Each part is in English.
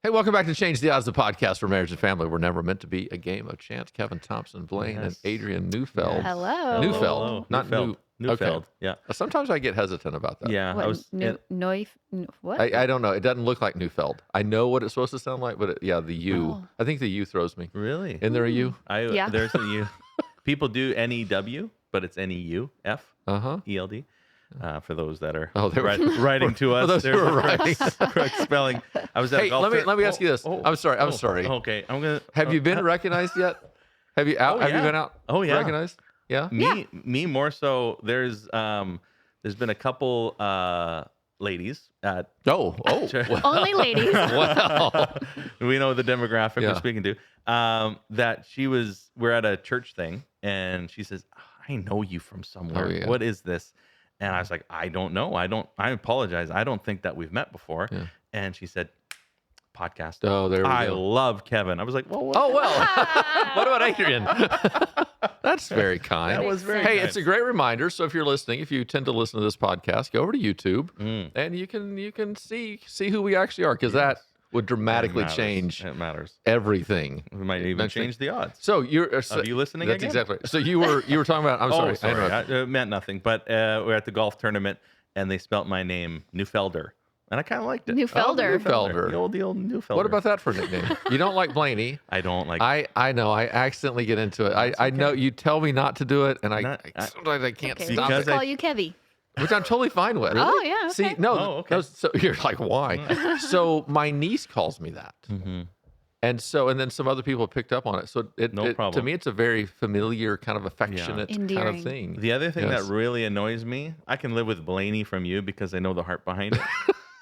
Hey, welcome back to Change the Odds, the podcast for marriage and family. We're never meant to be a game of chance. Kevin Thompson, Blaine, and Adrienne Neufeld. Yes. Hello. Neufeld, Hello. not Neufeld. New. Neufeld. Okay. Yeah. Sometimes I get hesitant about that. Yeah. What? What? I don't know. It doesn't look like Neufeld. I know what it's supposed to sound like, but the U. Oh. I think the U throws me. Really? Isn't there a U? Yeah. There's a U. People do NEW, but it's NEUF. Uh-huh. ELD. For those that are Oh, they were writing to us, for those who there's are the writing. correct spelling. I was at a Hey, golf let me tournament. ask you this. I'm sorry. Okay, I'm gonna. Have you been recognized yet? Have you out? Oh, Have you yeah. been out? Oh, yeah. Recognized? Yeah. Me more so. There's been a couple ladies at. Oh. Well, Only ladies. well. We know the demographic Yeah. we're speaking to. That we're at a church thing, and she says, "I know you from somewhere. Oh, yeah. What is this?" And I was like, "I don't know. I apologize. I don't think that we've met before." Yeah. And she said, "Podcast." Oh, there we I go. love Kevin. I was like, "Well, Oh, well. What about Adrienne? That's very kind. That was very Hey, nice. it's a great reminder. So if you're listening, if you tend to listen to this podcast, go over to YouTube Mm. and you can see who we actually are, because that would dramatically It matters. change It matters. everything. We might even Eventually. change the odds. So you're Of you listening That's again? exactly. So you were talking about. I'm sorry. Oh, sorry. I interrupted. It meant nothing. But we're at the golf tournament, and they spelt my name Neufelder, and I kind of liked it. Neufelder. Neufeld. The old Neufelder. What about that for a nickname? You don't like Blaney. I don't like. I know. I accidentally get into it. I know you tell me not to do it, and sometimes I can't Okay, stop we'll it. just call you Kevy. Which I'm totally fine with. Oh, yeah, See, okay. no, Oh, okay. no, so you're like, why? So my niece calls me that, Mhm. and then some other people picked up on it. So No problem. To me, it's a very familiar, kind of affectionate kind of Endearing. thing. The other thing Yes. that really annoys me, I can live with Blaney from you because I know the heart behind it.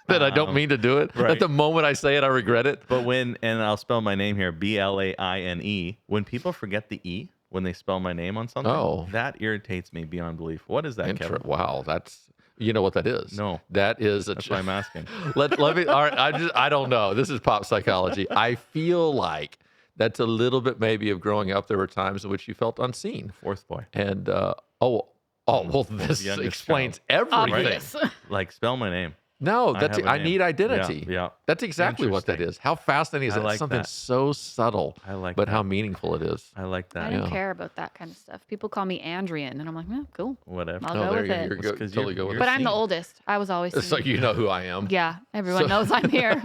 That I don't mean to do it. right. At the moment I say it, I regret it. But and I'll spell my name here, Blaine. When people forget the E when they spell my name on something, Oh. that irritates me beyond belief. What is that, Kevin? Wow, you know what that is? No. That is That's why I'm asking. let me. All right, I don't know. This is pop psychology. I feel like that's a little bit maybe of growing up. There were times in which you felt unseen, Fourth boy. and well, this youngest explains everything. Obvious. Like, spell my name. No, I have a I name. need identity. Yeah. That's exactly what that Interesting. is. How fascinating is I that? like Something that. so subtle, I like but that. how meaningful it is. I like I that. don't Yeah. care about that kind of stuff. People call me Adrienne, and I'm like, cool. Whatever. I'll Oh, go there with you it. go. You're 'cause totally you're- go with you're it. But I'm the seen. oldest. I was always So seen. you know who I am. Yeah, everyone knows I'm here.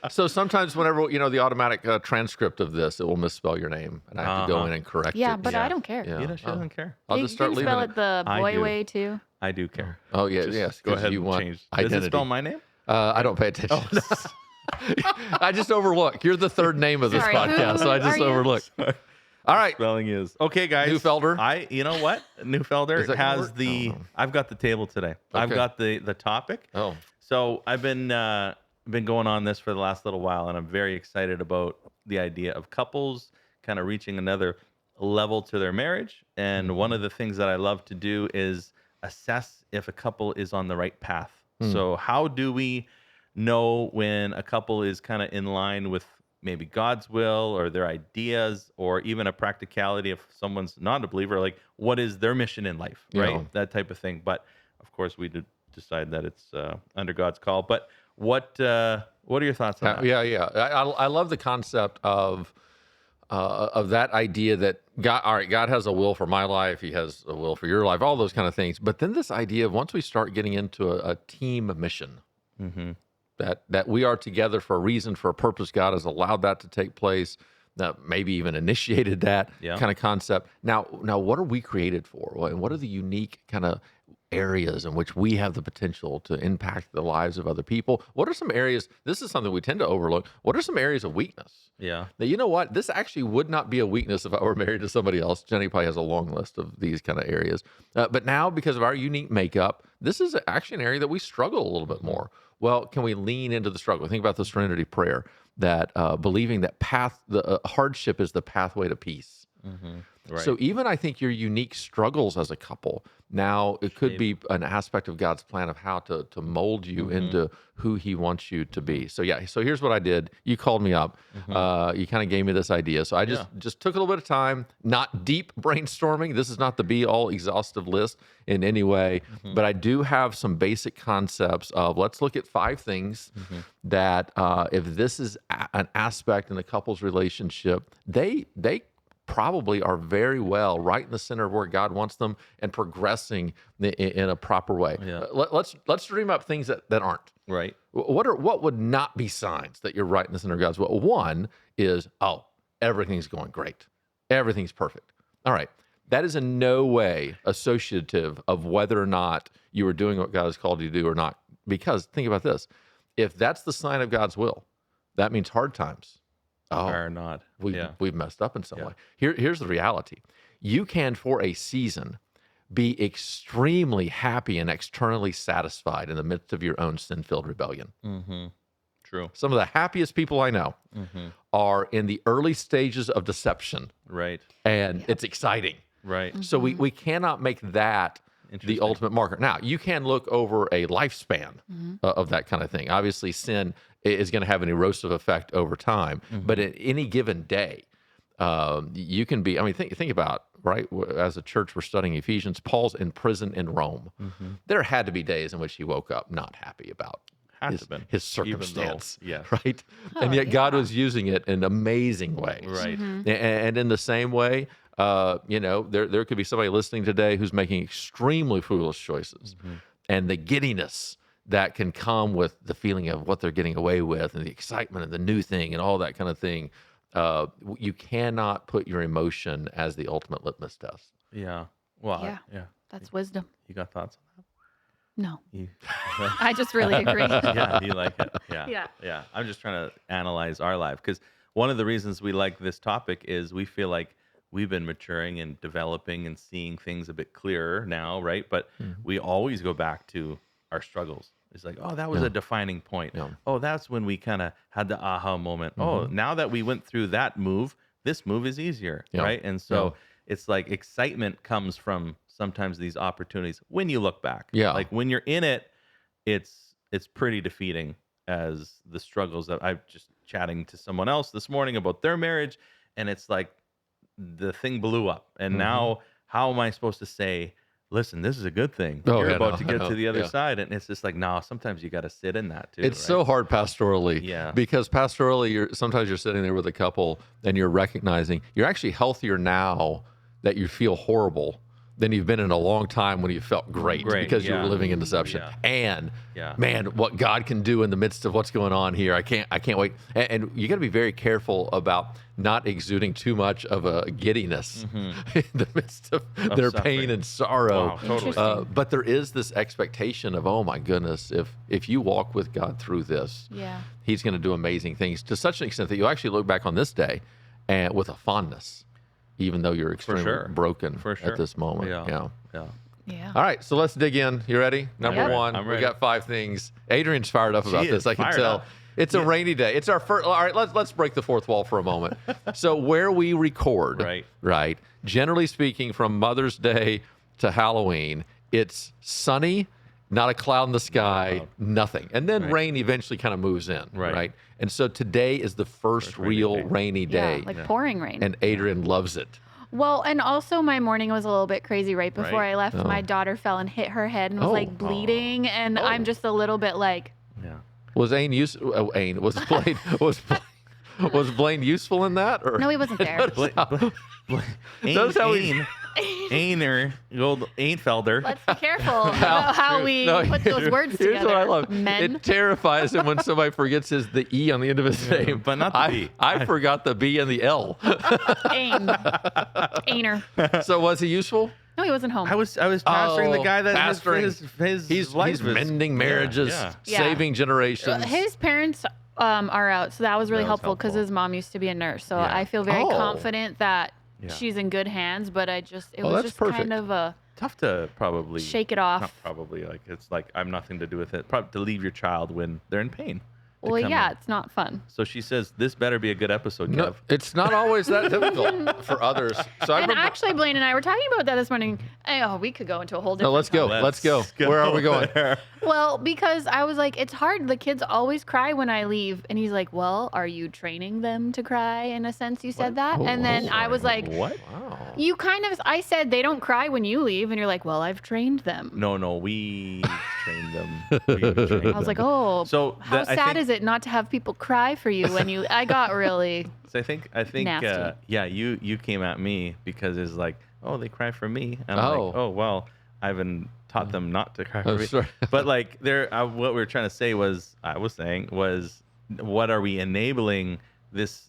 So sometimes whenever the automatic transcript of this, it will misspell your name, and I have to go in and correct yeah, it. but Yeah. I don't care. Yeah. She doesn't care. I'll You just start can leaving spell it. it the I boy do. way too. I do care. Oh yeah, Just yes. Go 'cause ahead you and want change. identity. Does it spell my name? I don't pay attention. I just overlook. You're the third name of this Sorry, podcast, so I who just are you? overlook. All right. Spelling is okay, guys. Neufelder? You know what? Neufelder Is that gonna has work? the. Oh, no. I've got the table today. I've Okay. got the topic. Oh, So I've been going on this for the last little while, and I'm very excited about the idea of couples kind of reaching another level to their marriage. And one of the things that I love to do is assess if a couple is on the right path. So how do we know when a couple is kind of in line with maybe God's will or their ideas, or even a practicality if someone's not a believer, like what is their mission in life, right? Yeah. That type of thing. But of course, we did decide that it's under God's call. But what are your thoughts on that? yeah. I love the concept of that idea that God has a will for my life. He has a will for your life. All those kind of things. But then this idea of once we start getting into a team mission. Mm-hmm. That we are together for a reason, for a purpose. God has allowed that to take place. That maybe even initiated that kind of concept. Now, what are we created for? And what are the unique kind of areas in which we have the potential to impact the lives of other people? What are some areas? This is something we tend to overlook. What are some areas of weakness? Yeah. Now, you know what? This actually would not be a weakness if I were married to somebody else. Jenny probably has a long list of these kind of areas. But now, because of our unique makeup, this is actually an area that we struggle a little bit more. Well, can we lean into the struggle? Think about the Serenity Prayer, that believing that the hardship is the pathway to peace. Right. So even I think your unique struggles as a couple, now it could be an aspect of God's plan of how to mold you into who he wants you to be. So yeah, so here's what I did. You called me up. You kind of gave me this idea. So I just took a little bit of time, not deep brainstorming. This is not the be all exhaustive list in any way, but I do have some basic concepts of let's look at 5 things that if this is an aspect in the couple's relationship, they probably are very well right in the center of where God wants them and progressing in a proper way. Yeah. Let's dream up things that aren't. Right. What would not be signs that you're right in the center of God's will? One is, everything's going great. Everything's perfect. All right. That is in no way associative of whether or not you are doing what God has called you to do or not. Because think about this. If that's the sign of God's will, that means hard times. Or not. We've messed up in some way. Here's the reality. You can, for a season, be extremely happy and externally satisfied in the midst of your own sin-filled rebellion. True. Some of the happiest people I know are in the early stages of deception. Right. And it's exciting. Right. So we cannot make that the ultimate marker. Now, you can look over a lifespan of that kind of thing. Obviously, sin is going to have an erosive effect over time. But at any given day, you can be, think about, right? As a church, we're studying Ephesians. Paul's in prison in Rome. There had to be days in which he woke up not happy about his circumstance, right? And yet God was using it in amazing ways. Right. And in the same way, there could be somebody listening today who's making extremely foolish choices. And the giddiness that can come with the feeling of what they're getting away with and the excitement and the new thing and all that kind of thing. You cannot put your emotion as the ultimate litmus test. Yeah. Well, That's wisdom. You got thoughts on that? No. I just really agree. Yeah, you like it. Yeah. Yeah. I'm just trying to analyze our life because one of the reasons we like this topic is we feel like we've been maturing and developing and seeing things a bit clearer now, right? But we always go back to our struggles. It's like, that was a defining point. Oh, that's when we kind of had the aha moment. Oh, now that we went through that move, this move is easier, right? And so it's like excitement comes from sometimes these opportunities when you look back. Yeah. Like when you're in it, it's pretty defeating as the struggles that I'm just chatting to someone else this morning about their marriage. And it's like the thing blew up. And now how am I supposed to say, listen, this is a good thing. You're about to get to the other side. And it's just like, no, sometimes you got to sit in that too. It's so hard pastorally. Yeah. Because pastorally, sometimes you're sitting there with a couple and you're recognizing you're actually healthier now that you feel horrible than you've been in a long time when you felt great because you were living in deception. And man, what God can do in the midst of what's going on here, I can't wait. And you got to be very careful about not exuding too much of a giddiness in the midst of their suffering. pain and sorrow. Wow, totally. But there is this expectation of, oh my goodness, if you walk with God through this, He's going to do amazing things to such an extent that you'll actually look back on this day and with a fondness, even though you're extremely broken at this moment. Yeah. All right, so let's dig in. You ready? Number one, we got 5 things. Adrienne's fired up about this. I can tell. It's a rainy day. It's our first. All right, let's break the fourth wall for a moment. So where we record, right? Generally speaking, from Mother's Day to Halloween, it's sunny, not a cloud in the sky, nothing, and then rain eventually kind of moves in, right? And so today is the first real rainy day, like pouring rain. and Adrienne loves it. Well, and also my morning was a little bit crazy right before I left. My daughter fell and hit her head and was like bleeding, and I'm just a little bit like. Was Blaine was Blaine useful in that? Or? No, he wasn't there. Ainfelder. Let's be careful about how we put those words together. Here's what I love. Men. It terrifies him when somebody forgets the E on the end of his name. But not the B. I forgot the B and the L. Ainer. So was he useful? No, he wasn't home. I was pastoring the guy that his wife he's was mending marriages, saving generations. His parents are out, so that was really helpful because his mom used to be a nurse. So I feel very confident that she's in good hands. But it was just perfect. kind of a tough to probably shake it off. Not probably, like it's like I'm nothing to do with it. Probably to leave your child when they're in pain. Well, yeah, it's not fun. So she says, this better be a good episode, Kev. No, it's not always that difficult for others. So Actually, Blaine and I were talking about that this morning. Oh, we could go into a whole different. No, let's go. Let's go. Where are we going? Well, because I was like, it's hard. The kids always cry when I leave. And he's like, well, are you training them to cry in a sense? You said that. And then I was like, what? Wow. You kind of, I said, they don't cry when you leave. And you're like, well, I've trained them. No, we trained them. I was like, oh, so how sad is it not to have people cry for you when you, I got really So I think you came at me because it's like, oh, they cry for me. And I'm like, oh, well, I haven't taught them not to cry for me. Sorry. But like what we were trying to say was, what are we enabling this,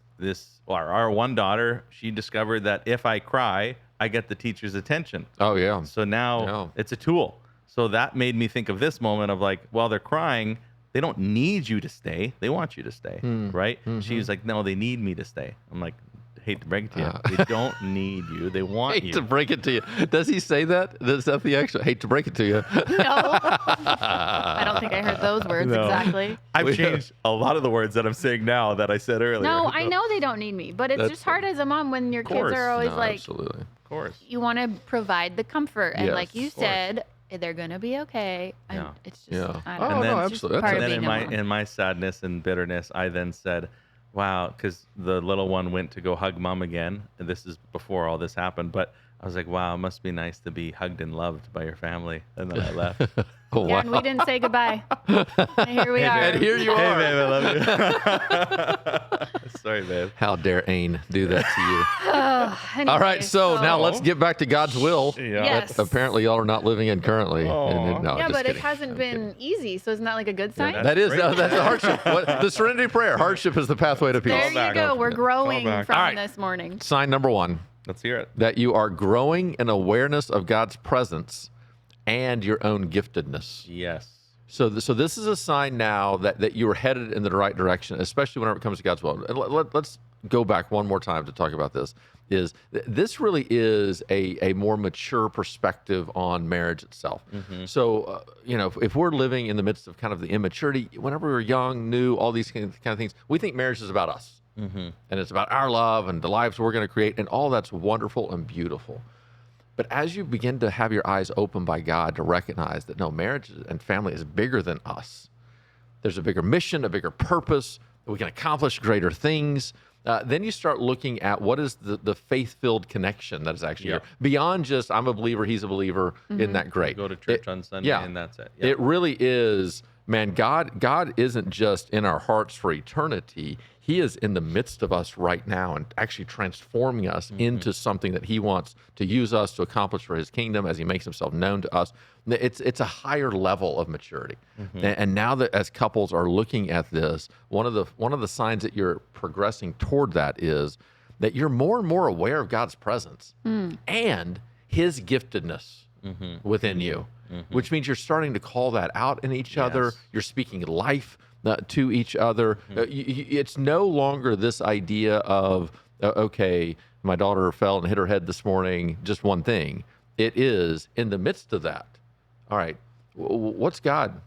our one daughter, she discovered that if I cry, I get the teacher's attention. Oh, yeah. So now it's a tool. So that made me think of this moment of like, while they're crying, they don't need you to stay. They want you to stay, right? Mm-hmm. She was like, no, they need me to stay. I'm like, hate to break it to you. They don't need you. They want you. Hate to break it to you. Does he say that? Is that the actual? Hate to break it to you. No. I don't think I heard those words exactly. I've changed a lot of the words that I'm saying now that I said earlier. No, I know they don't need me, but it's just hard as a mom when your kids are always like, absolutely. Of course. You want to provide the comfort. And like you said, they're going to be okay. It's just, I don't know. Absolutely. And then in my sadness and bitterness, I then said, wow, because the little one went to go hug mom again. And this is before all this happened. But I was like, wow, it must be nice to be hugged and loved by your family. And then I left. Wow. Yeah, and we didn't say goodbye. And here we are. And here you are. Hey, babe, I love you. Sorry, babe. How dare Ain do that to you? Anyway, all right, so now let's get back to God's will. Yeah. Yes. Apparently, y'all are not living in currently. But it hasn't been easy, so isn't that like a good sign? That's a hardship. The Serenity Prayer. Hardship is the pathway to peace. There you go. We're growing from this morning. Sign number 1. Let's hear it. That you are growing in awareness of God's presence and your own giftedness. Yes. So this is a sign now that you are headed in the right direction, especially whenever it comes to God's will. And let's go back one more time to talk about this. This really is a more mature perspective on marriage itself. Mm-hmm. So, if we're living in the midst of kind of the immaturity, whenever we were young, new, all these kind of things, we think marriage is about us. Mm-hmm. And it's about our love and the lives we're going to create, and all that's wonderful and beautiful. But as you begin to have your eyes opened by God to recognize that, no, marriage and family is bigger than us. There's a bigger mission, a bigger purpose, that we can accomplish greater things. Then you start looking at what is the faith-filled connection that is actually here. Beyond just, I'm a believer, he's a believer, isn't that great? Go to church on Sunday and that's it. Yeah. It really is, man, God isn't just in our hearts for eternity. He is in the midst of us right now and actually transforming us into something that he wants to use us to accomplish for his kingdom as he makes himself known to us. It's a higher level of maturity. Mm-hmm. And now that as couples are looking at this, one of the signs that you're progressing toward that is that you're more and more aware of God's presence and his giftedness within you, which means you're starting to call that out in each other. You're speaking life to each other. It's no longer this idea of, okay, my daughter fell and hit her head this morning, just one thing. It is in the midst of that. All right, what's God's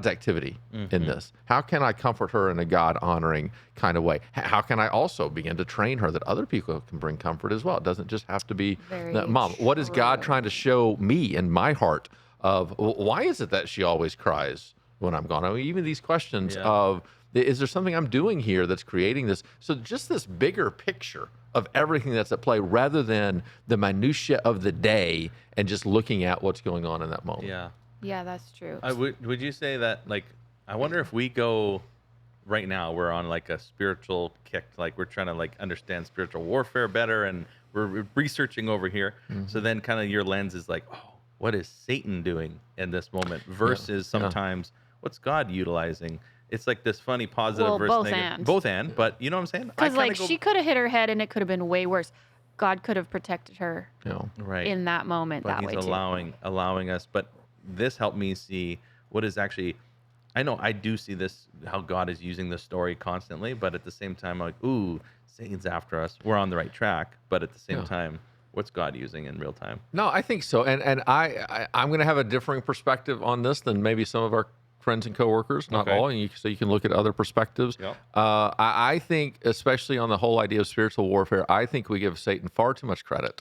activity in this? How can I comfort her in a God-honoring kind of way? How can I also begin to train her that other people can bring comfort as well? It doesn't just have to be mom. What is God trying to show me in my heart of why is it that she always cries when I'm gone? I mean, even these questions of, is there something I'm doing here that's creating this? So just this bigger picture of everything that's at play rather than the minutia of the day and just looking at what's going on in that moment. Yeah, that's true. Would you say that, like, I wonder if we go right now, we're on like a spiritual kick, like we're trying to like understand spiritual warfare better and we're researching over here. So then kind of your lens is like, oh, what is Satan doing in this moment versus sometimes what's God utilizing? It's like this funny positive versus negative. Both and, but you know what I'm saying? Because like she could have hit her head and it could have been way worse. God could have protected her in that moment but that way too. allowing us. But this helped me see what is actually, I know I do see this, how God is using this story constantly, but at the same time, I'm like, ooh, Satan's after us. We're on the right track. But at the same time, what's God using in real time? No, I think so. And I'm going to have a differing perspective on this than maybe some of our friends and coworkers, not all, and so you can look at other perspectives. Yep. I think, especially on the whole idea of spiritual warfare, I think we give Satan far too much credit.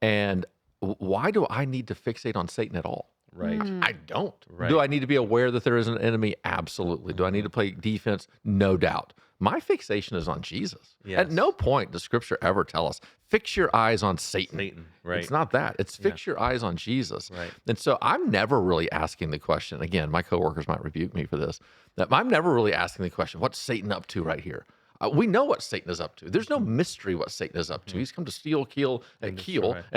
And why do I need to fixate on Satan at all? Right. I don't. Right. Do I need to be aware that there is an enemy? Absolutely. Do I need to play defense? No doubt. My fixation is on Jesus. Yes. At no point does Scripture ever tell us, fix your eyes on Satan. Right. It's not that. It's fix your eyes on Jesus. Right. And so I'm never really asking the question. Again, my coworkers might rebuke me for this. That I'm never really asking the question, what's Satan up to right here? We know what Satan is up to. There's no mystery what Satan is up to. He's come to steal, kill, and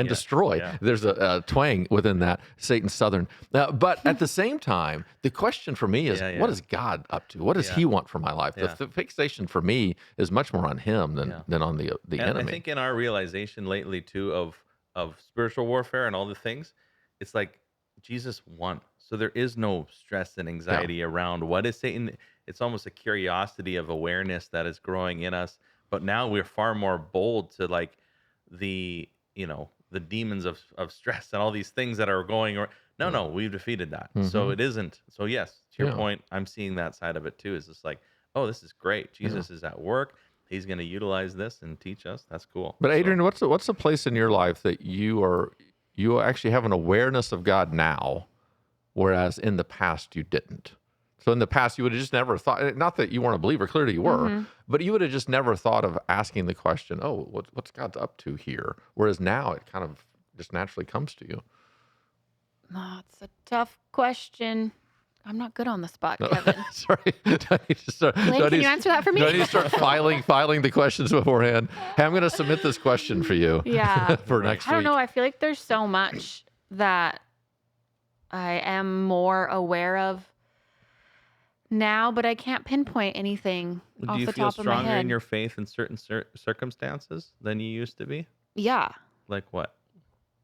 destroy. Yeah. There's a twang within that, Satan's Southern. But at the same time, the question for me is, what is God up to? What does he want for my life? The fixation for me is much more on him than on the enemy. I think in our realization lately, too, of spiritual warfare and all the things, it's like Jesus won. So there is no stress and anxiety around what is Satan. It's almost a curiosity of awareness that is growing in us. But now we're far more bold to like the demons of stress and all these things that are going. No, we've defeated that. So it isn't. So yes, to your point, I'm seeing that side of it too. Is just like, oh, this is great. Jesus is at work. He's going to utilize this and teach us. That's cool. But Adrienne, what's the place in your life that you actually have an awareness of God now, whereas in the past you didn't? So in the past, you would have just never thought, not that you weren't a believer, clearly you were, but you would have just never thought of asking the question, oh, what's God up to here? Whereas now it kind of just naturally comes to you. Oh, it's a tough question. I'm not good on the spot, Kevin. Sorry. Blaine, can you answer that for me? Do I need to start filing the questions beforehand? Hey, I'm going to submit this question for you. Yeah. For next week. I don't know. I feel like there's so much that I am more aware of now, but I can't pinpoint anything off the top of my head. Do you feel stronger in your faith in certain circumstances than you used to be? Yeah. Like what?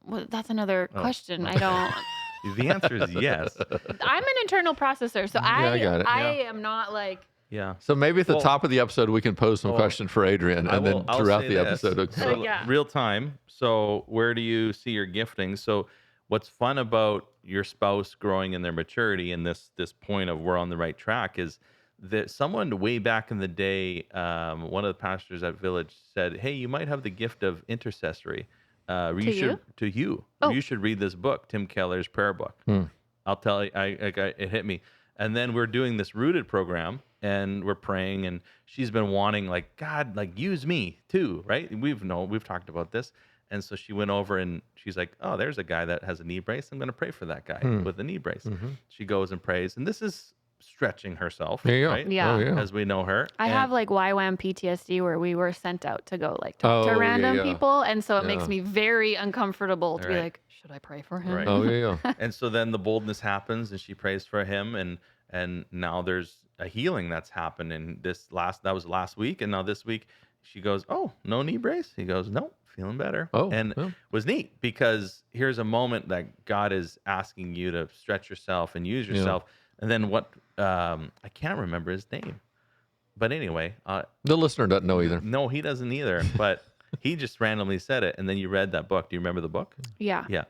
Well, that's another question. I don't. The answer is yes. I'm an internal processor, so I got it. I am not like. Yeah. So maybe at the top of the episode, we can pose some questions for Adrienne, and then throughout the episode. So real time. So where do you see your gifting? So what's fun about your spouse growing in their maturity and this point of we're on the right track is that someone way back in the day, one of the pastors at Village said, hey, you might have the gift of intercessory. You should read this book, Tim Keller's prayer book. I'll tell you, it hit me. And then we're doing this Rooted program and we're praying, and she's been wanting like, God, like use me too, right? We've talked about this. And so she went over and she's like, oh, there's a guy that has a knee brace. I'm going to pray for that guy with a knee brace. She goes and prays. And this is stretching herself, right? Yeah. Oh, yeah. As we know her. I have like YWAM PTSD where we were sent out to go like talk to random people. And so it makes me very uncomfortable to be like, should I pray for him? Right. Oh, yeah. And so then the boldness happens and she prays for him. And now there's a healing that's happened. And that was last week. And now this week she goes, oh, no knee brace? He goes, no. Feeling better. Was neat because here's a moment that God is asking you to stretch yourself and use yourself. And then what, I can't remember his name, but anyway. The listener doesn't know either. No, he doesn't either, but he just randomly said it. And then you read that book. Do you remember the book? Yeah. Yeah.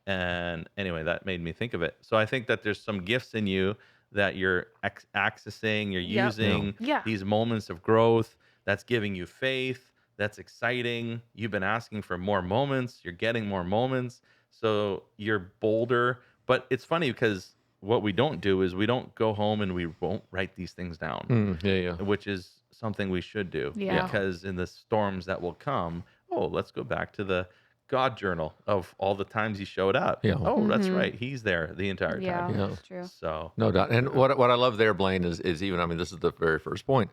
And anyway, that made me think of it. So I think that there's some gifts in you that you're accessing, you're using these moments of growth that's giving you faith. That's exciting. You've been asking for more moments. You're getting more moments. So you're bolder. But it's funny because what we don't do is we don't go home and we won't write these things down. Which is something we should do. Yeah. Because in the storms that will come, let's go back to the God journal of all the times he showed up. Yeah. Oh, that's right. He's there the entire time. Yeah, that's true. So no doubt. And what I love there, Blaine, is even, I mean, this is the very first point,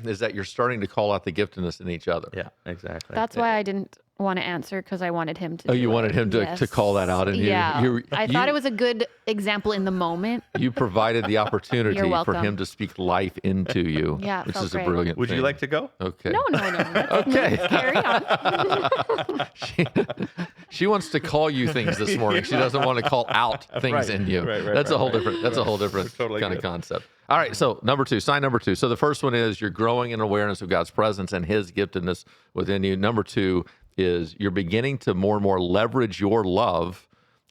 is that you're starting to call out the giftedness in each other. Yeah, exactly. That's why I didn't want to answer, because I wanted him to. Oh, you wanted him to call that out, and I thought it was a good example in the moment. You provided the opportunity for him to speak life into you, which is great. a brilliant. Would you like to go? Okay. No. Okay. Let's carry on. She wants to call you things this morning. She doesn't want to call out things in you. That's a whole different Totally kind of concept. All right, so sign number two. So the first one is you're growing in awareness of God's presence and his giftedness within you. Number two is you're beginning to more and more leverage your love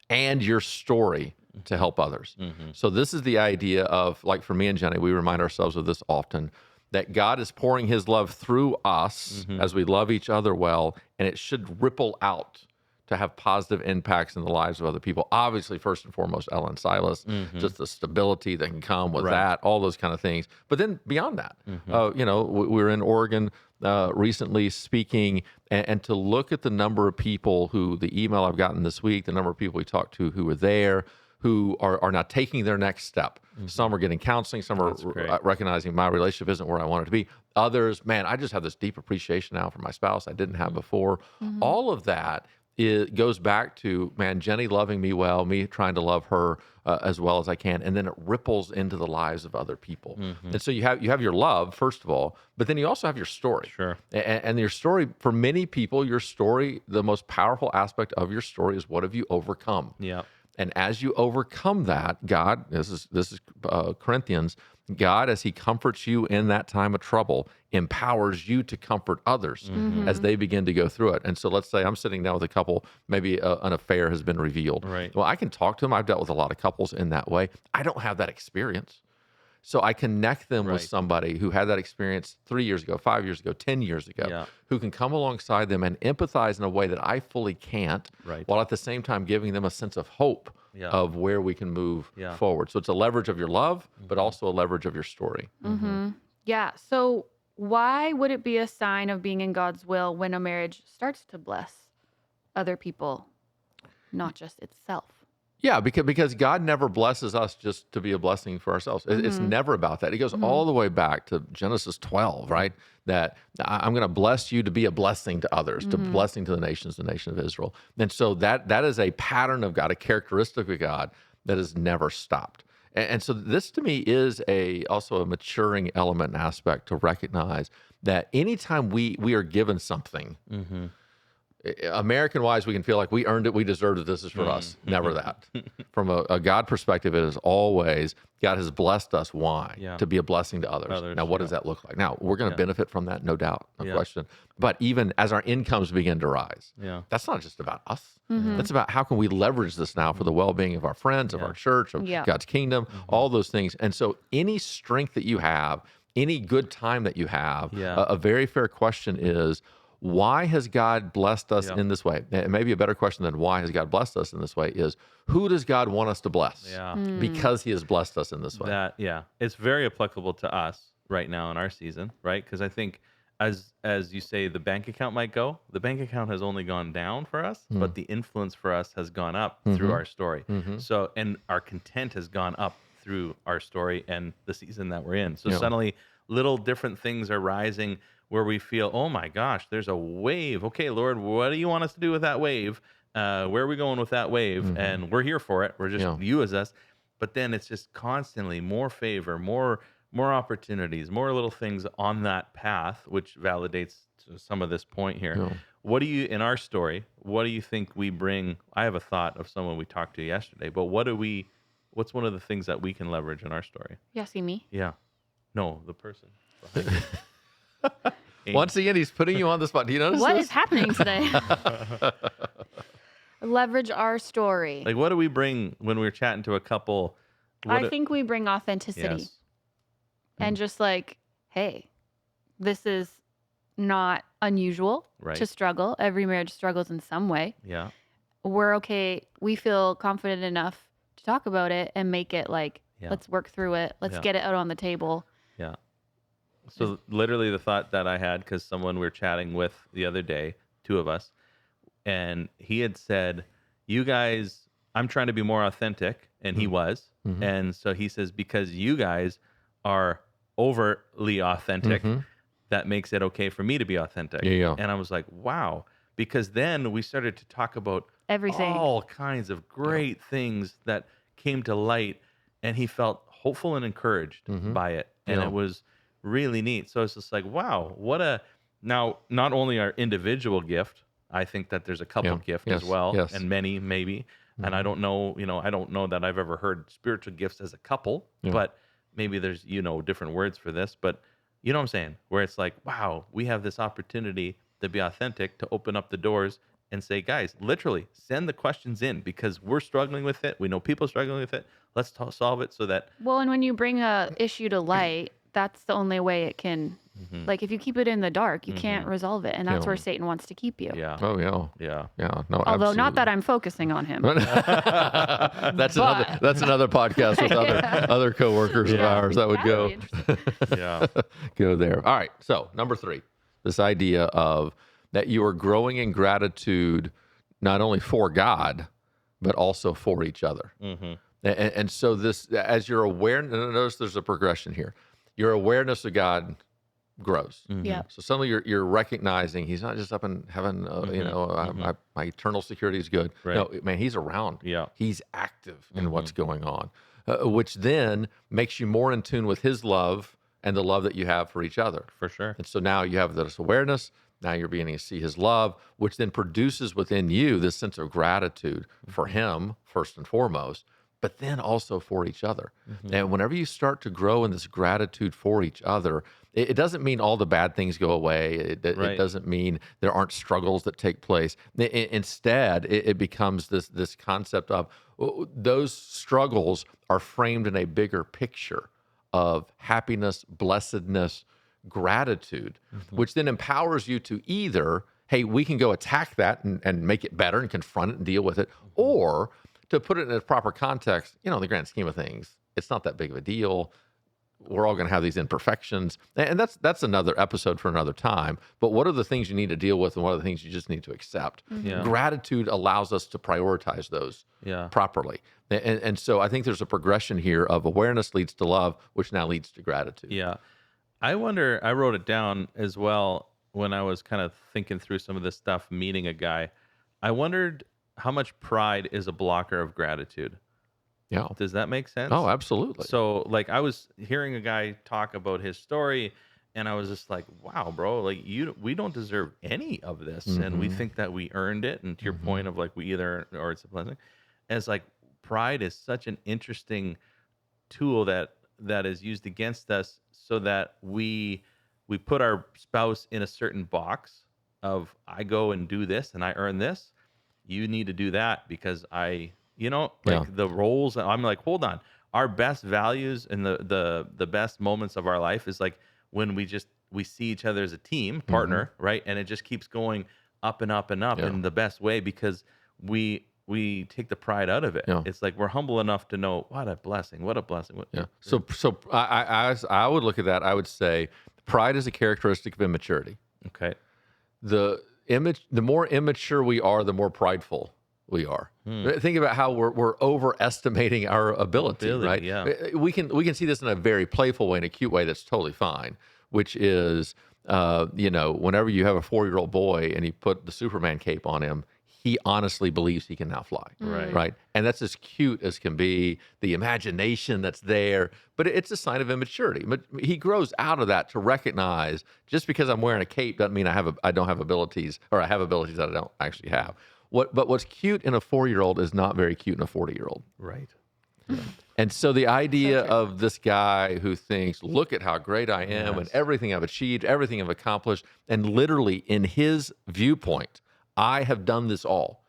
and your story to help others. So this is the idea of, like for me and Jenny, we remind ourselves of this often, that God is pouring his love through us as we love each other well, and it should ripple out to have positive impacts in the lives of other people. Obviously, first and foremost, Ella and Silas, just the stability that can come with that, all those kind of things. But then beyond that, we were in Oregon recently speaking, and to look at the number of people who, the email I've gotten this week, the number of people we talked to who were there, who are now taking their next step. Some are getting counseling. Some are recognizing my relationship isn't where I want it to be. Others, man, I just have this deep appreciation now for my spouse I didn't have before. All of that goes back to, man, Jenny loving me well, me trying to love her as well as I can, and then it ripples into the lives of other people. And so you have your love, first of all, but then you also have your story. Sure. And your story, for many people, your story, the most powerful aspect of your story is, what have you overcome? Yeah. And as you overcome that, God, this is Corinthians, God, as he comforts you in that time of trouble, empowers you to comfort others as they begin to go through it. And so let's say I'm sitting down with a couple, maybe an affair has been revealed. Right. Well, I can talk to them. I've dealt with a lot of couples in that way. I don't have that experience. So I connect them with somebody who had that experience 3 years ago, 5 years ago, 10 years ago, who can come alongside them and empathize in a way that I fully can't, while at the same time giving them a sense of hope of where we can move forward. So it's a leverage of your love, but also a leverage of your story. Yeah. So why would it be a sign of being in God's will when a marriage starts to bless other people, not just itself? Yeah, because God never blesses us just to be a blessing for ourselves. It's never about that. It goes all the way back to Genesis 12, right? That I'm going to bless you to be a blessing to others, to blessing to the nations, the nation of Israel. And so that is a pattern of God, a characteristic of God that has never stopped. And so this to me is also a maturing element and aspect to recognize that anytime we are given something, American-wise, we can feel like we earned it, we deserved it, this is for us. Never that. From a God perspective, it is always, God has blessed us. Why? To be a blessing to others. Now, what does that look like? Now, we're going to benefit from that, no doubt, no question. But even as our incomes begin to rise, that's not just about us. That's about how can we leverage this now for the well-being of our friends, of our church, of God's kingdom, all those things. And so any strength that you have, any good time that you have, a very fair question is, why has God blessed us in this way? And maybe a better question than why has God blessed us in this way is, who does God want us to bless? Because he has blessed us in this way. It's very applicable to us right now in our season, right? Because I think as you say, the bank account might go, the bank account has only gone down for us, but the influence for us has gone up through our story. So, and our content has gone up through our story and the season that we're in. So suddenly little different things are rising where we feel, oh my gosh, there's a wave. Okay, Lord, what do you want us to do with that wave? Where are we going with that wave? And we're here for it. We're just you as us. But then it's just constantly more favor, more opportunities, more little things on that path, which validates some of this point here. What do you, in our story, what do you think we bring? I have a thought of someone we talked to yesterday, but what's one of the things that we can leverage in our story? You asking me? Yeah. No, the person behind you. Once again, he's putting you on the spot. Do you notice what this? is happening today? Leverage our story. Like, what do we bring when we're chatting to a couple? I think we bring authenticity. And just like, hey, this is not unusual to struggle. Every marriage struggles in some way. Yeah. We're okay. We feel confident enough to talk about it and make it like, let's work through it. Let's get it out on the table. Yeah. So literally the thought that I had, because someone we were chatting with the other day, two of us, and he had said, you guys, I'm trying to be more authentic, and he was. And so he says, because you guys are overly authentic, that makes it okay for me to be authentic. And I was like, wow. Because then we started to talk about everything, all kinds of great things that came to light, and he felt hopeful and encouraged by it. And it was really neat. So it's just like, wow, now, not only our individual gift, I think that there's a couple gift as well, and many maybe. And I don't know, I don't know that I've ever heard spiritual gifts as a couple, but maybe there's, different words for this, but you know what I'm saying? Where it's like, wow, we have this opportunity to be authentic, to open up the doors and say, guys, literally send the questions in because we're struggling with it. We know people are struggling with it. Let's solve it so that. Well, and when you bring a issue to light, that's the only way it can. Like if you keep it in the dark, you can't resolve it, and that's where Satan wants to keep you. Yeah. Oh yeah. Yeah. Yeah. No. Although absolutely. not that I'm focusing on him. That's another podcast with other coworkers of ours that would go go there. All right. So number 3, this idea of that you are growing in gratitude, not only for God, but also for each other. And so this, as your awareness, notice there's a progression here. Your awareness of God grows. Yeah. So suddenly you're recognizing he's not just up in heaven, my eternal security is good. Right. No, man, he's around. Yeah. He's active in what's going on, which then makes you more in tune with his love and the love that you have for each other. For sure. And so now you have this awareness. Now you're beginning to see his love, which then produces within you this sense of gratitude for him, first and foremost, but then also for each other. And whenever you start to grow in this gratitude for each other, it doesn't mean all the bad things go away. It doesn't mean there aren't struggles that take place. Instead, it becomes this concept of those struggles are framed in a bigger picture of happiness, blessedness, gratitude, which then empowers you to either, hey, we can go attack that and make it better and confront it and deal with it, or to put it in its proper context, in the grand scheme of things, it's not that big of a deal. We're all going to have these imperfections. And that's another episode for another time. But what are the things you need to deal with and what are the things you just need to accept? Yeah. Gratitude allows us to prioritize those properly. And so I think there's a progression here of awareness leads to love, which now leads to gratitude. Yeah. I wonder, I wrote it down as well when I was kind of thinking through some of this stuff, meeting a guy. I wondered how much pride is a blocker of gratitude. Yeah. Does that make sense? Oh, absolutely. So like I was hearing a guy talk about his story and I was just like, wow, bro, like we don't deserve any of this. And we think that we earned it. And to your point of like we either, or it's a blessing. And it's like pride is such an interesting tool that is used against us so that we put our spouse in a certain box of I go and do this and I earn this. You need to do that because the roles. I'm like, hold on. Our best values and the best moments of our life is like when we see each other as a team partner, right? And it just keeps going up and up and up in the best way because we take the pride out of it. Yeah. It's like we're humble enough to know what a blessing. So I would look at that. I would say pride is a characteristic of immaturity. Okay. The more immature we are, the more prideful we are. Think about how we're overestimating our ability, right? Yeah. We can see this in a very playful way, in a cute way that's totally fine, which is, whenever you have a 4-year-old boy and you put the Superman cape on him, he honestly believes he can now fly. Right. And that's as cute as can be, the imagination that's there, but it's a sign of immaturity. But he grows out of that to recognize just because I'm wearing a cape doesn't mean I don't have abilities, or I have abilities that I don't actually have. But what's cute in a 4-year-old is not very cute in a 40-year-old. Right. Yeah. And so the idea of this guy who thinks, look at how great I am and everything I've achieved, everything I've accomplished, and literally in his viewpoint, I have done this all.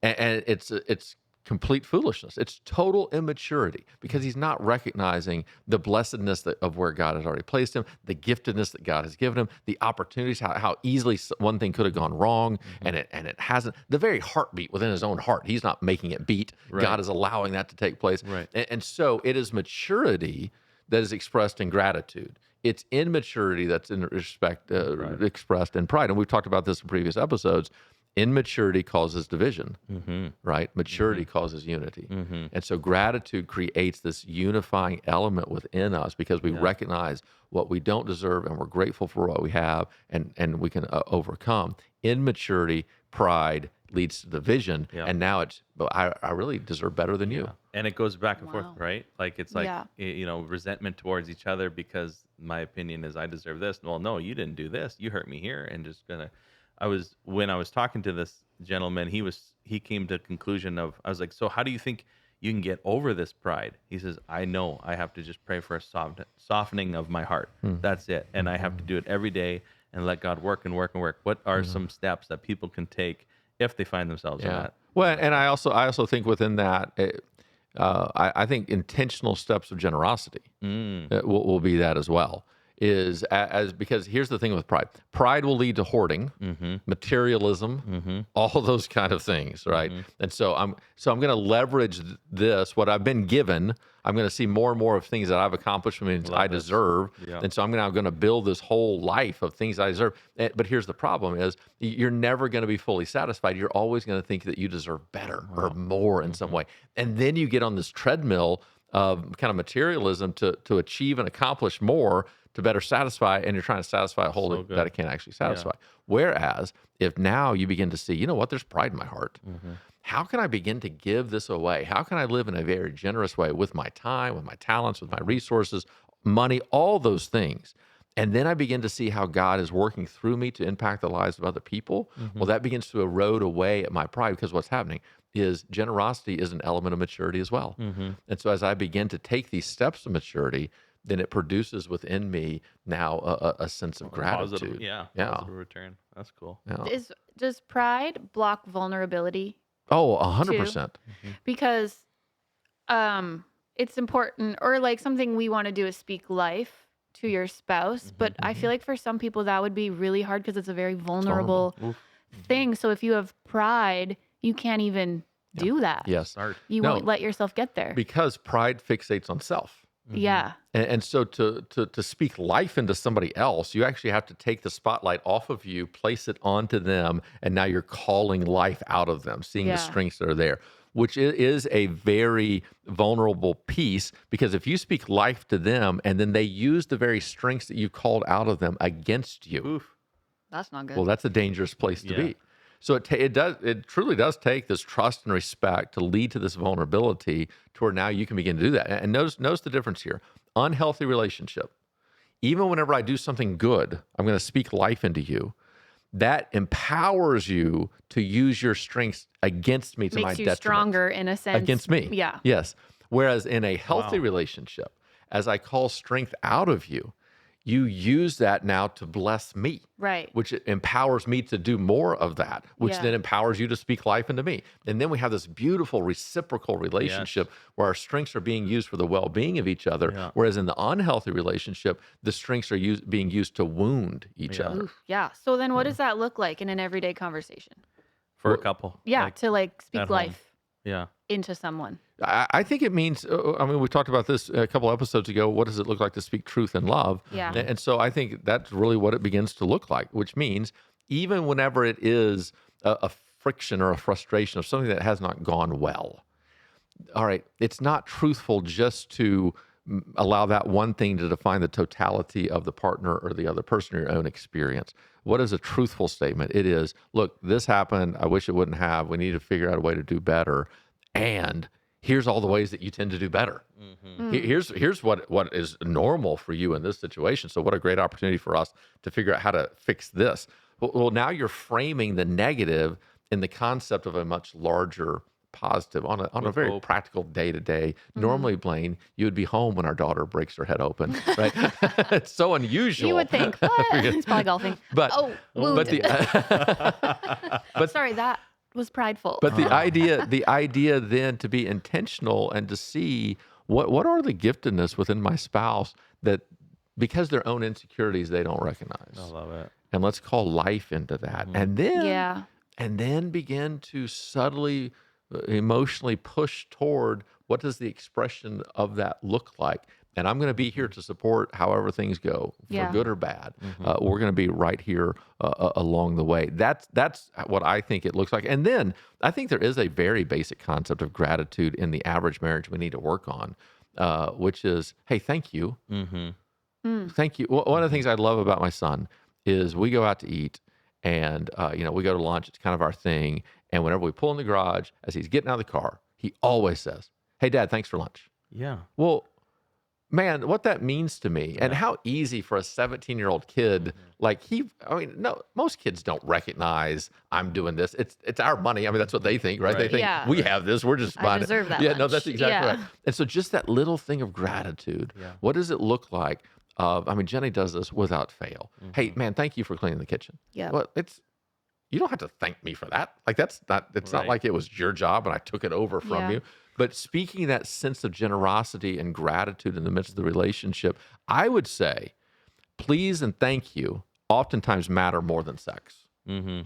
And it's complete foolishness. It's total immaturity because he's not recognizing the blessedness of where God has already placed him, the giftedness that God has given him, the opportunities, how easily one thing could have gone wrong, and it hasn't. The very heartbeat within his own heart, he's not making it beat. Right. God is allowing that to take place. Right. And so it is maturity that is expressed in gratitude. It's immaturity that's in respect expressed in pride. And we've talked about this in previous episodes. Immaturity causes division, right? Maturity causes unity. And so gratitude creates this unifying element within us because we recognize what we don't deserve and we're grateful for what we have and we can overcome. Immaturity, pride leads to division. And now I really deserve better than you. And it goes back and forth, right? Like it's like, resentment towards each other because my opinion is I deserve this. Well, no, you didn't do this. You hurt me here and just gonna... when I was talking to this gentleman, he came to the conclusion of, I was like, so how do you think you can get over this pride? He says, I know I have to just pray for a softening of my heart. That's it. And I have to do it every day and let God work and work and work. What are some steps that people can take if they find themselves in that. Well, and I also think within that, I think intentional steps of generosity will be that as well. Because here's the thing with pride. Pride will lead to hoarding, materialism, all those kind of things, right? And so I'm going to leverage this, what I've been given. I'm going to see more and more of things that I've accomplished for me I deserve. Yeah. And so I'm now going to build this whole life of things I deserve. But here's the problem is you're never going to be fully satisfied. You're always going to think that you deserve better or more in some way. And then you get on this treadmill of kind of materialism to achieve and accomplish more to better satisfy, and you're trying to satisfy a hole that it can't actually satisfy. Yeah. Whereas if now you begin to see, you know what, there's pride in my heart. How can I begin to give this away? How can I live in a very generous way with my time, with my talents, with my resources, money, all those things? And then I begin to see how God is working through me to impact the lives of other people. Well, that begins to erode away at my pride, because what's happening is generosity is an element of maturity as well. And so as I begin to take these steps of maturity, then it produces within me now a sense of gratitude. Positive return. That's cool. Yeah. Does pride block vulnerability? Oh, 100%. Because it's important, or like something we want to do is speak life to your spouse. But I feel like for some people that would be really hard because it's a very vulnerable thing. So if you have pride, you can't even do that. Yes. You won't let yourself get there. Because pride fixates on self. Yeah. And so to speak life into somebody else, you actually have to take the spotlight off of you, place it onto them, and now you're calling life out of them, seeing the strengths that are there, which is a very vulnerable piece, because if you speak life to them and then they use the very strengths that you called out of them against you, that's not good. Well, that's a dangerous place to be. So it truly does take this trust and respect to lead to this vulnerability to where now you can begin to do that. And notice the difference here. Unhealthy relationship. Even whenever I do something good, I'm going to speak life into you. That empowers you to use your strengths against me to my detriment. Makes you stronger in a sense. Against me. Yeah. Yes. Whereas in a healthy relationship, as I call strength out of you, you use that now to bless me. Right. Which empowers me to do more of that, which then empowers you to speak life into me. And then we have this beautiful reciprocal relationship where our strengths are being used for the well-being of each other. Yeah. Whereas in the unhealthy relationship, the strengths are being used to wound each other. Oof, yeah. So then what does that look like in an everyday conversation? For a couple. Yeah. To speak life yeah. into someone. I think it means, we talked about this a couple episodes ago. What does it look like to speak truth in love? Yeah. And so I think that's really what it begins to look like, which means even whenever it is a friction or a frustration of something that has not gone well, all right, it's not truthful just to allow that one thing to define the totality of the partner or the other person or your own experience. What is a truthful statement? It is, look, this happened. I wish it wouldn't have. We need to figure out a way to do better. And here's all the ways that you tend to do better. Here's what is normal for you in this situation. So what a great opportunity for us to figure out how to fix this. Well, now you're framing the negative in the concept of a much larger positive on a very practical day-to-day. Normally, Blaine, you would be home when our daughter breaks her head open, right? It's so unusual. You would think, he's probably golfing. But sorry, that was prideful. But the idea then to be intentional and to see what are the giftedness within my spouse that because their own insecurities they don't recognize. I love it. And let's call life into that. And then begin to subtly emotionally push toward what does the expression of that look like. And I'm going to be here to support however things go, for good or bad. We're going to be right here along the way. That's what I think it looks like. And then I think there is a very basic concept of gratitude in the average marriage we need to work on, which is, hey, thank you. Thank you. One of the things I love about my son is we go out to eat and, we go to lunch. It's kind of our thing. And whenever we pull in the garage, as he's getting out of the car, he always says, hey, Dad, thanks for lunch. Yeah. Well, man, what that means to me and how easy for a 17-year-old kid, most kids don't recognize I'm doing this. It's our money. I mean, that's what they think, right? They think we have this. We're just buying it. I deserve that lunch. No, that's exactly right. And so just that little thing of gratitude, what does it look like? Jenny does this without fail. Hey, man, thank you for cleaning the kitchen. Yeah. Well, you don't have to thank me for that. Like it's not like it was your job and I took it over from you. But speaking that sense of generosity and gratitude in the midst of the relationship, I would say, please and thank you oftentimes matter more than sex. Mm-hmm.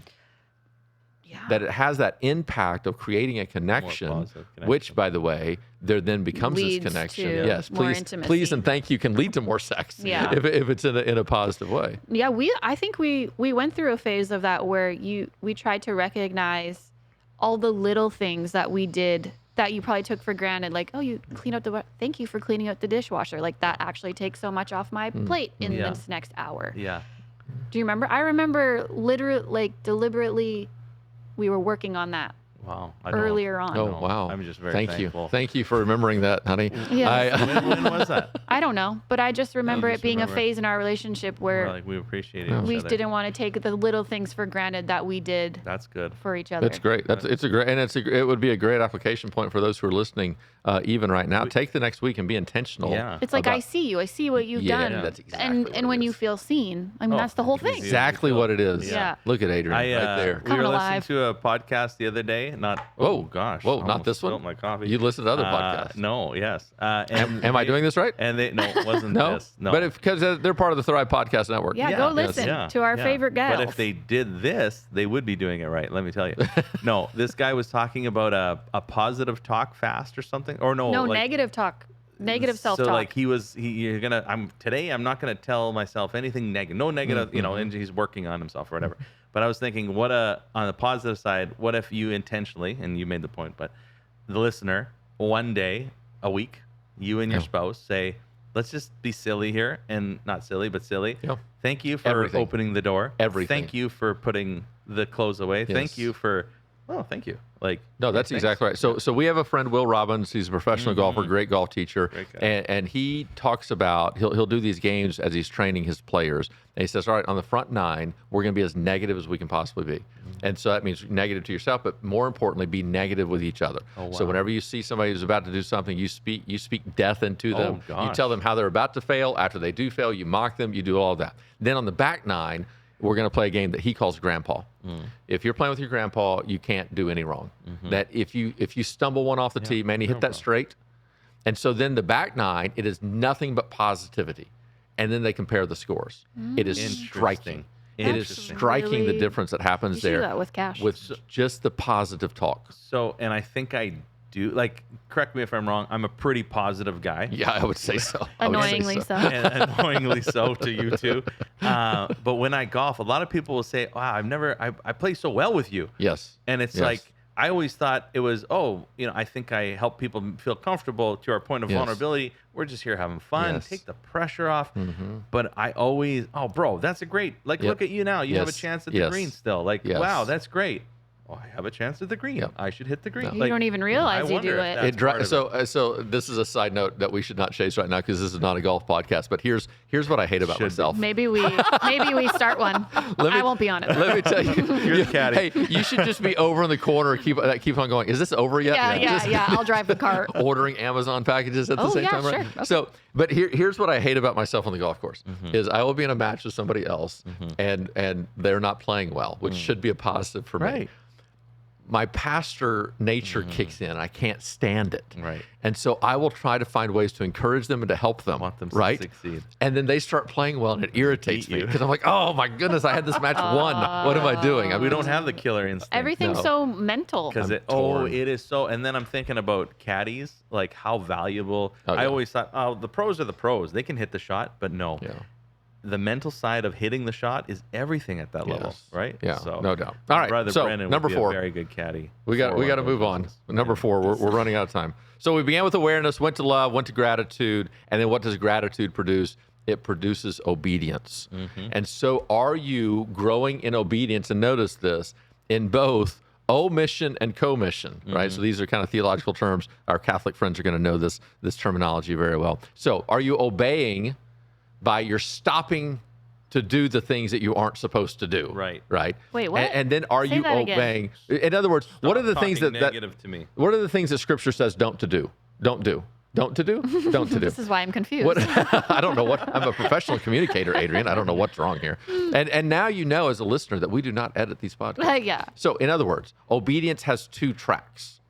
Yeah. That it has that impact of creating a connection, which, by the way, there then becomes Leads this connection. to Yes, more please intimacy. and thank you can lead to more sex. Yeah. if it's in a positive way. Yeah, I think we went through a phase of that where we tried to recognize all the little things that we did that you probably took for granted, like, oh, you clean up thank you for cleaning up the dishwasher. Like that actually takes so much off my plate in this next hour. Yeah. Do you remember? I remember literally, like, deliberately, we were working on that. Wow. Earlier on. Oh, wow. I'm just very thankful. Thank you for remembering that, honey. Yes. When was that? I don't know, but I just remember it being a phase in our relationship where we appreciated each other. we didn't want to take the little things for granted that we did. That's good. For each other. That's great. It would be a great application point for those who are listening, even right now. Take the next week and be intentional. Yeah. It's like, I see you. I see what you've done. That's exactly and when you feel seen, I mean, that's the whole thing. Exactly what it is. Yeah. Look at Adrienne right there. We were alive. listening to a podcast the other day. Gosh. Whoa, not this one? Spilled my coffee. You listen to other podcasts. No, yes. And am I doing this right? And it wasn't No? this. No. But because they're part of the Thrive Podcast Network. Yeah, go listen to our favorite gals. But if they did this, they would be doing it right. Let me tell you. No, this guy was talking about a positive talk fast or something. Or no, negative talk. Negative self-talk. So like I'm not gonna tell myself anything negative. No negative, and he's working on himself or whatever. But I was thinking, on the positive side, what if you intentionally, and you made the point, but the listener, one day a week, you and your spouse say, let's just be silly here, and not silly, but silly. Yeah. Thank you for opening the door. Everything. Thank you for putting the clothes away. Yes. Thank you for, thank you. No, that's exactly right. So we have a friend, Will Robbins. He's a professional golfer, great golf teacher, Great guy. and he talks about he'll do these games as he's training his players. And he says, all right, on the front nine, we're going to be as negative as we can possibly be. And so that means negative to yourself, but more importantly, be negative with each other. Oh, wow. So whenever you see somebody who's about to do something, you speak death into them. gosh. You tell them how they're about to fail. After they do fail, you mock them. You do all of that. Then on the back nine, we're going to play a game that he calls grandpa. If you're playing with your grandpa, you can't do any wrong. That if you stumble one off the tee, man, you hit that straight. And so then the back nine, it is nothing but positivity. And then they compare the scores. It is striking. It is striking the difference that happens there. You should do that with Cash. With just the positive talk. So, and I think I do, correct me if I'm wrong, I'm a pretty positive guy. Yeah, I would say so. Annoyingly so. And annoyingly so to you too. But when I golf, a lot of people will say, wow, I play so well with you. Yes. And it's like, I always thought it was, I think I help people feel comfortable to our point of vulnerability. We're just here having fun, take the pressure off. But I always, bro, that's a great, look at you now. You have a chance at the green still. Wow, that's great. I have a chance at the green. I should hit the green. You don't even realize you do it. So this is a side note that we should not chase right now because this is not a golf podcast. But here's what I hate about myself. Maybe we start one. I won't be on it. Let me tell you, you're the caddy. Hey, you should just be over in the corner and keep on going. Is this over yet? Yeah. I'll drive the car. Ordering Amazon packages at the same time, right? Sure. So, but here's what I hate about myself on the golf course is I will be in a match with somebody else and they're not playing well, which should be a positive for me. Right. My pastor nature kicks in. I can't stand it. Right. And so I will try to find ways to encourage them and to help them. Want them to right? succeed. And then they start playing well and it irritates me because I'm like, oh my goodness, I had this match won. What am I doing? We don't have the killer instinct. Everything's so mental. Because it is so. And then I'm thinking about caddies, like how valuable. I always thought, the pros are the pros. They can hit the shot, but no. Yeah. The mental side of hitting the shot is everything at that level, right? Yeah, so, no doubt. All right, brother so Brennan number would be 4. a very good caddy. We got to move on. Number 4, we're running out of time. So we began with awareness, went to love, went to gratitude, and then what does gratitude produce? It produces obedience. And so are you growing in obedience? And notice this, in both omission and commission, right? So these are kind of theological terms. Our Catholic friends are going to know this terminology very well. So are you obeying by your stopping to do the things that you aren't supposed to do? Right. Wait, what? And then are Say you that again. obeying? In other words, what are the things that negative to me? What are the things that Scripture says don't do? Don't to do? Don't to do. This is why I'm confused. What, I don't know what, I'm a professional communicator, Adrienne. I don't know what's wrong here. And now you know as a listener that we do not edit these podcasts. Yeah. So in other words, obedience has 2 tracks.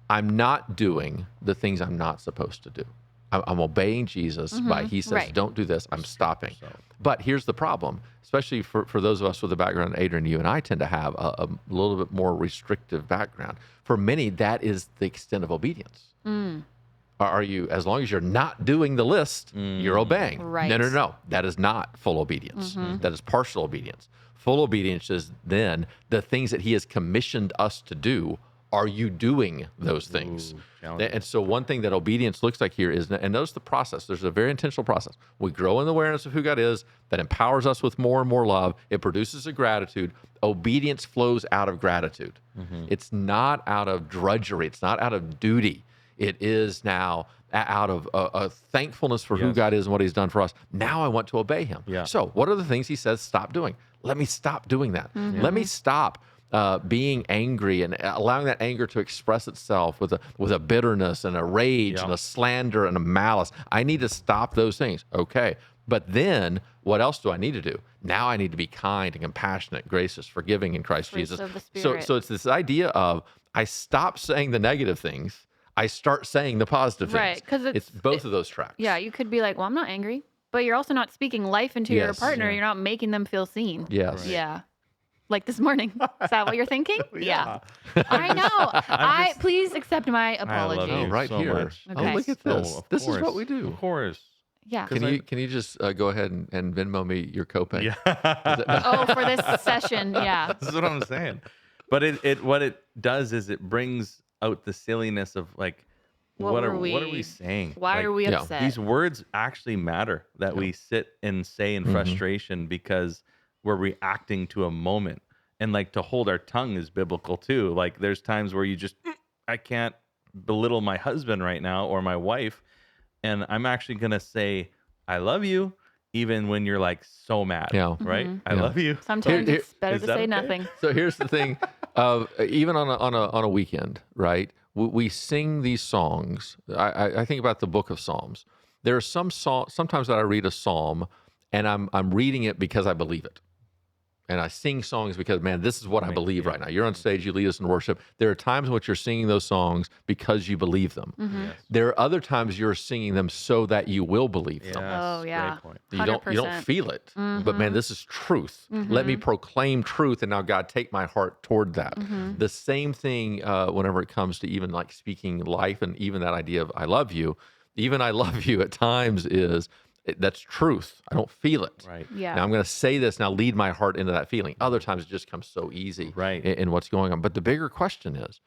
I'm not doing the things I'm not supposed to do. I'm obeying Jesus by he says, don't do this. I'm stopping. But here's the problem, especially for those of us with a background, Adrienne, you and I tend to have a little bit more restrictive background. For many, that is the extent of obedience. Are you, as long as you're not doing the list, you're obeying. Right. No. That is not full obedience. That is partial obedience. Full obedience is then the things that he has commissioned us to do. Are you doing those things? And so one thing that obedience looks like here is, and notice the process. There's a very intentional process. We grow in the awareness of who God is. That empowers us with more and more love. It produces a gratitude. Obedience flows out of gratitude. It's not out of drudgery. It's not out of duty. It is now out of a thankfulness for who God is and what he's done for us. Now I want to obey him. So what are the things he says stop doing? Let me stop doing that. Let me stop being angry and allowing that anger to express itself with a bitterness and a rage and a slander and a malice. I need to stop those things. Okay. But then what else do I need to do? Now I need to be kind and compassionate, gracious, forgiving in Christ Jesus. So it's this idea of I stop saying the negative things. I start saying the positive things. Right, because it's both of those tracks. Yeah, you could be like, well, I'm not angry, but you're also not speaking life into your partner. You're not making them feel seen. Yes. Right. Yeah. Like this morning. Is that what you're thinking? Yeah. I know. Please accept my apology. I love you right so here. much. Okay. Oh, look at this. This is what we do. Of course. Yeah. Can you just go ahead and Venmo me your copay? Yeah. For this session, yeah. This is what I'm saying. But what it does is it brings out the silliness of like, what are we saying? Why are we upset? These words actually matter that we sit and say in frustration because we're reacting to a moment. And like to hold our tongue is biblical too. Like there's times where you just, I can't belittle my husband right now or my wife. And I'm actually going to say, I love you, even when you're like so mad. Yeah. Right? I love you. Sometimes it's better to say nothing. So here's the thing of even on a weekend, right? We sing these songs. I think about the book of Psalms. There are sometimes that I read a psalm and I'm reading it because I believe it. And I sing songs because, man, this is what I believe right now. You're on stage, you lead us in worship. There are times in which you're singing those songs because you believe them. Yes. There are other times you're singing them so that you will believe them. Oh, yeah. Great point. You don't feel it, but man, this is truth. Let me proclaim truth, and now God, take my heart toward that. The same thing whenever it comes to even like speaking life and even that idea of I love you. Even I love you at times is that's truth. I don't feel it. Right. Yeah. Now I'm going to say this. Now lead my heart into that feeling. Other times it just comes so easy. Right. In what's going on. But the bigger question is,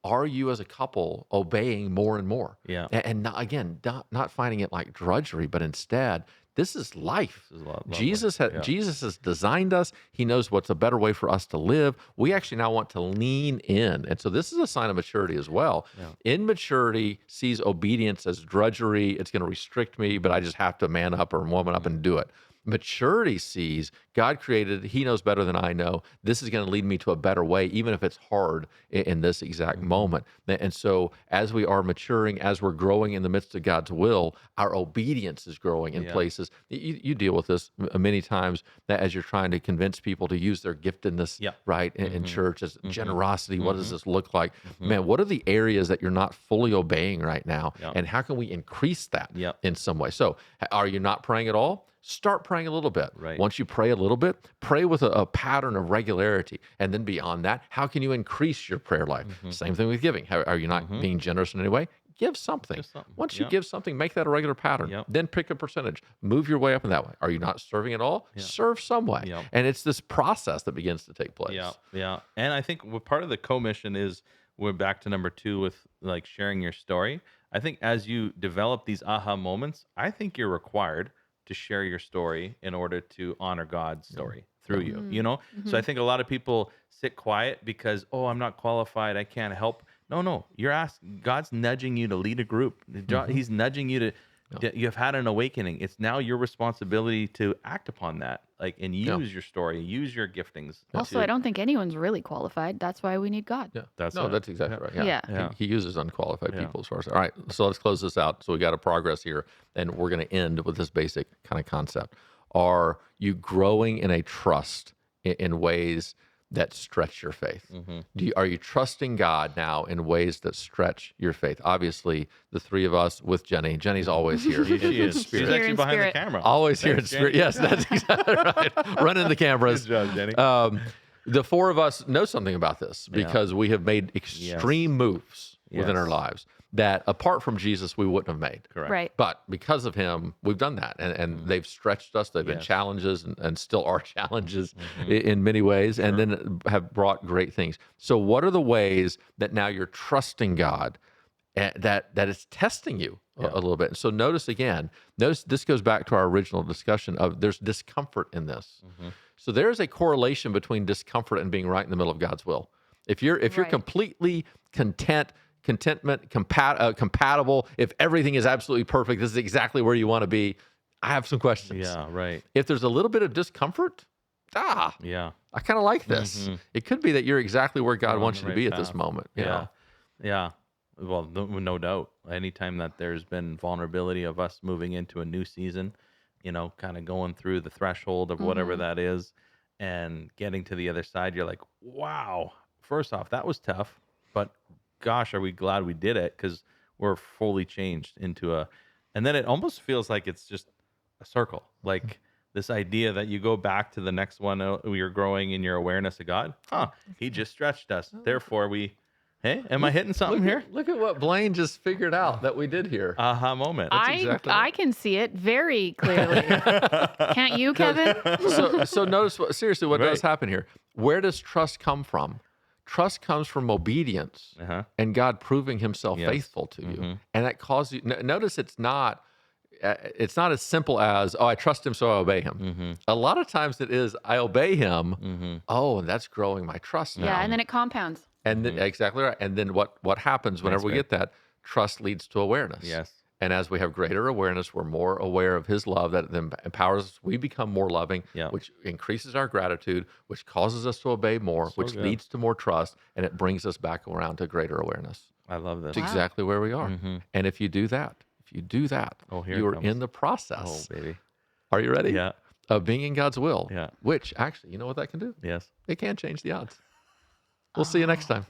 are you as a couple obeying more and more? Yeah. And not, again, not finding it like drudgery, but instead, this is life. This is lovely. Jesus has designed us. He knows what's a better way for us to live. We actually now want to lean in. And so this is a sign of maturity as well. Yeah. Immaturity sees obedience as drudgery. It's going to restrict me, but I just have to man up or woman up and do it. Maturity sees God created, he knows better than I know. This is going to lead me to a better way, even if it's hard in this exact moment. And so as we are maturing, as we're growing in the midst of God's will, our obedience is growing in places. You deal with this many times that as you're trying to convince people to use their giftedness, right, in church, as generosity. What does this look like? Man, what are the areas that you're not fully obeying right now? And how can we increase that in some way? So are you not praying at all? Start praying a little bit. Right. Once you pray a little bit, pray with a pattern of regularity. And then beyond that, how can you increase your prayer life? Same thing with giving. Are you not being generous in any way? Give something. Once you give something, make that a regular pattern. Then pick a percentage. Move your way up in that way. Are you not serving at all? Serve some way. And it's this process that begins to take place. Yeah. And I think part of the commission is we're back to number 2 with like sharing your story. I think as you develop these aha moments, I think you're required to share your story in order to honor God's story through you, you know? So I think a lot of people sit quiet because, I'm not qualified. I can't help. No, you're asking, God's nudging you to lead a group. He's nudging you to, you have had an awakening. It's now your responsibility to act upon that. like, and use your story, use your giftings. Also, I don't think anyone's really qualified. That's why we need God. Yeah, That's that's exactly right. Yeah. He uses unqualified people as far as. All right, so let's close this out. So we got a progress here, and we're going to end with this basic kind of concept. Are you growing in a trust in ways that stretch your faith? Are you trusting God now in ways that stretch your faith? Obviously, the three of us with Jenny. Jenny's always here. She is. She's Here actually in behind spirit. the camera. Always here in Thanks, spirit. Jenny. Yes, that's exactly right. Running the cameras. Good job, Jenny. The four of us know something about this because we have made extreme moves within our lives that apart from Jesus, we wouldn't have made. Correct. Right. But because of him, we've done that. And they've stretched us. They've been challenges and still are challenges in many ways, and then have brought great things. So what are the ways that now you're trusting God that is testing you a little bit? So notice this goes back to our original discussion of there's discomfort in this. So there's a correlation between discomfort and being right in the middle of God's will. If you're completely contentment, compatible, if everything is absolutely perfect, this is exactly where you want to be, I have some questions. Yeah, right. If there's a little bit of discomfort, I kind of like this. It could be that you're exactly where God wants you to be at this moment. Yeah. Well, no doubt. Anytime that there's been vulnerability of us moving into a new season, kind of going through the threshold of whatever that is and getting to the other side, you're like, wow, first off, that was tough, but gosh, are we glad we did it? Because we're fully changed into and then it almost feels like it's just a circle. Like this idea that you go back to the next one, you're growing in your awareness of God. He just stretched us. Therefore am I hitting something here? Look at what Blaine just figured out that we did here. Aha moment. I can see it very clearly. Can't you, Kevin? So notice what does happen here. Where does trust come from? Trust comes from obedience and God proving himself faithful to you. And that causes you, notice it's not as simple as, I trust him, so I obey him. A lot of times it is, I obey him. And that's growing my trust now. Yeah, and then it compounds. And then, exactly right. And then what happens whenever we get that? Trust leads to awareness. Yes. And as we have greater awareness, we're more aware of his love that then empowers us. We become more loving, which increases our gratitude, which causes us to obey more, which leads to more trust, and it brings us back around to greater awareness. I love this. It's exactly where we are. And if you do that, you are in the process. Oh, baby. Are you ready? Yeah. Of being in God's will. Yeah. Which actually, you know what that can do? Yes. It can change the odds. We'll see you next time.